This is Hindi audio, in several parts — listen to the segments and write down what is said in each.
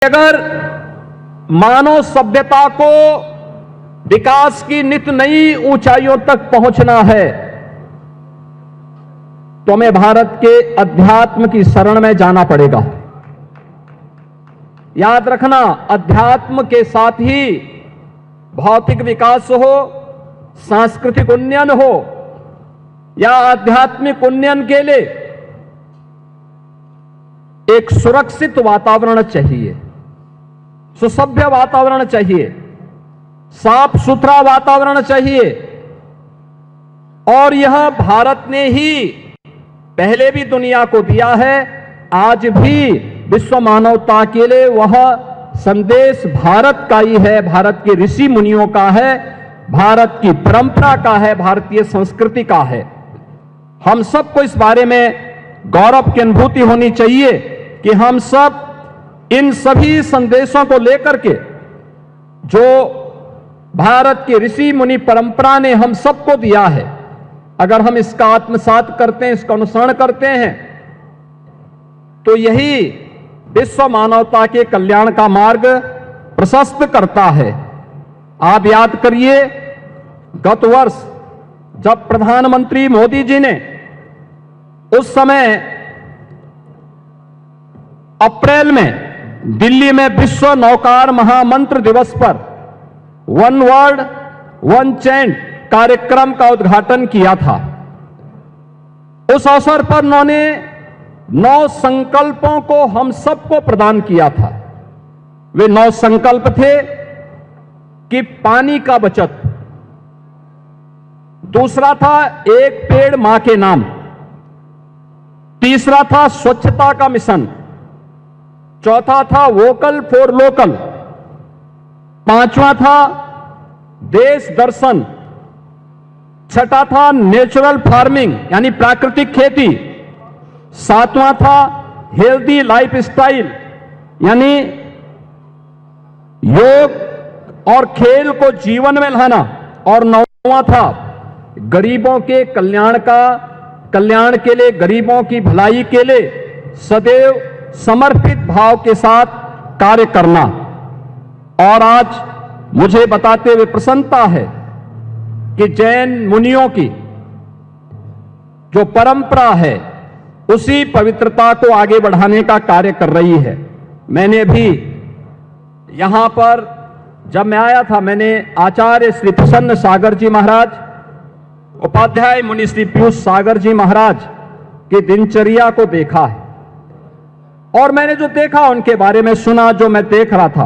अगर मानव सभ्यता को विकास की नित नई ऊंचाइयों तक पहुंचना है तो हमें भारत के अध्यात्म की शरण में जाना पड़ेगा। याद रखना, अध्यात्म के साथ ही भौतिक विकास हो, सांस्कृतिक उन्नयन हो या आध्यात्मिक उन्नयन के लिए एक सुरक्षित वातावरण चाहिए, सुसभ्य वातावरण चाहिए, साफ सुथरा वातावरण चाहिए। और यह भारत ने ही पहले भी दुनिया को दिया है, आज भी विश्व मानवता के लिए वह संदेश भारत का ही है, भारत के ऋषि मुनियों का है, भारत की परंपरा का है, भारतीय संस्कृति का है। हम सबको इस बारे में गौरव की अनुभूति होनी चाहिए कि हम सब इन सभी संदेशों को लेकर के जो भारत की ऋषि मुनि परंपरा ने हम सबको दिया है, अगर हम इसका आत्मसात करते हैं, इसका अनुसरण करते हैं, तो यही विश्व मानवता के कल्याण का मार्ग प्रशस्त करता है। आप याद करिए, गत वर्ष जब प्रधानमंत्री मोदी जी ने उस समय अप्रैल में दिल्ली में विश्व नौकार महामंत्र दिवस पर वन वर्ल्ड वन चैंट कार्यक्रम का उद्घाटन किया था, उस अवसर पर उन्होंने 9 संकल्पों को हम सबको प्रदान किया था। वे 9 संकल्प थे कि पानी का बचत, दूसरा था एक पेड़ मां के नाम, तीसरा था स्वच्छता का मिशन, चौथा था वोकल फॉर लोकल, पांचवा था देश दर्शन, छठा था नेचुरल फार्मिंग यानी प्राकृतिक खेती, सातवां था हेल्दी लाइफ स्टाइल यानी योग और खेल को जीवन में लाना, और 9वां था गरीबों के कल्याण के लिए, गरीबों की भलाई के लिए सदैव समर्पित भाव के साथ कार्य करना। और आज मुझे बताते हुए प्रसन्नता है कि जैन मुनियों की जो परंपरा है उसी पवित्रता को आगे बढ़ाने का कार्य कर रही है। मैंने भी यहां पर जब मैं आया था, मैंने आचार्य श्री प्रसन्न सागर जी महाराज, उपाध्याय मुनि श्री पीयूष सागर जी महाराज की दिनचर्या को देखा है, और मैंने जो देखा उनके बारे में सुना। जो मैं देख रहा था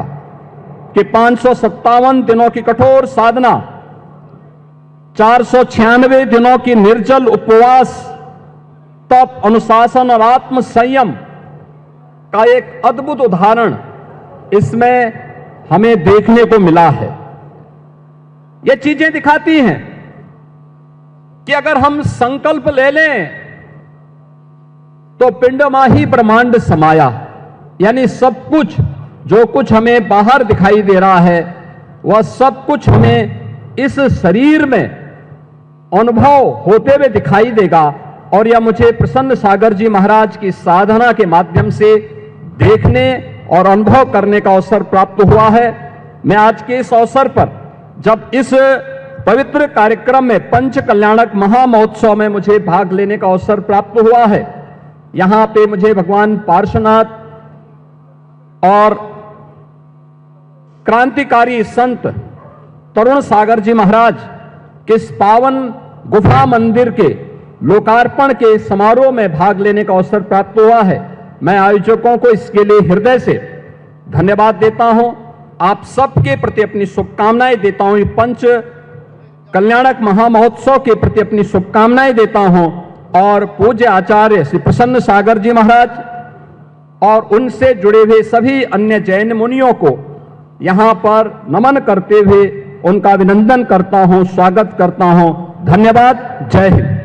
कि 557 दिनों की कठोर साधना, 496 दिनों की निर्जल उपवास, तप, अनुशासन और आत्म संयम का एक अद्भुत उदाहरण इसमें हमें देखने को मिला है। ये चीजें दिखाती हैं कि अगर हम संकल्प ले लें तो पिंडमाही ब्रह्मांड समाया, यानी सब कुछ जो कुछ हमें बाहर दिखाई दे रहा है वह सब कुछ हमें इस शरीर में अनुभव होते हुए दिखाई देगा। और यह मुझे प्रसन्न सागर जी महाराज की साधना के माध्यम से देखने और अनुभव करने का अवसर प्राप्त हुआ है। मैं आज के इस अवसर पर जब इस पवित्र कार्यक्रम में पंच कल्याणक महामहोत्सव में मुझे भाग लेने का अवसर प्राप्त हुआ है, यहां पे मुझे भगवान पार्श्वनाथ और क्रांतिकारी संत तरुण सागर जी महाराज के इस पावन गुफा मंदिर के लोकार्पण के समारोह में भाग लेने का अवसर प्राप्त हुआ है। मैं आयोजकों को इसके लिए हृदय से धन्यवाद देता हूं, आप सबके प्रति अपनी शुभकामनाएं देता हूं, पंच कल्याणक महामहोत्सव के प्रति अपनी शुभकामनाएं देता हूं, और पूज्य आचार्य श्री प्रसन्न सागर जी महाराज और उनसे जुड़े हुए सभी अन्य जैन मुनियों को यहां पर नमन करते हुए उनका अभिनंदन करता हूं, स्वागत करता हूं। धन्यवाद। जय हिंद।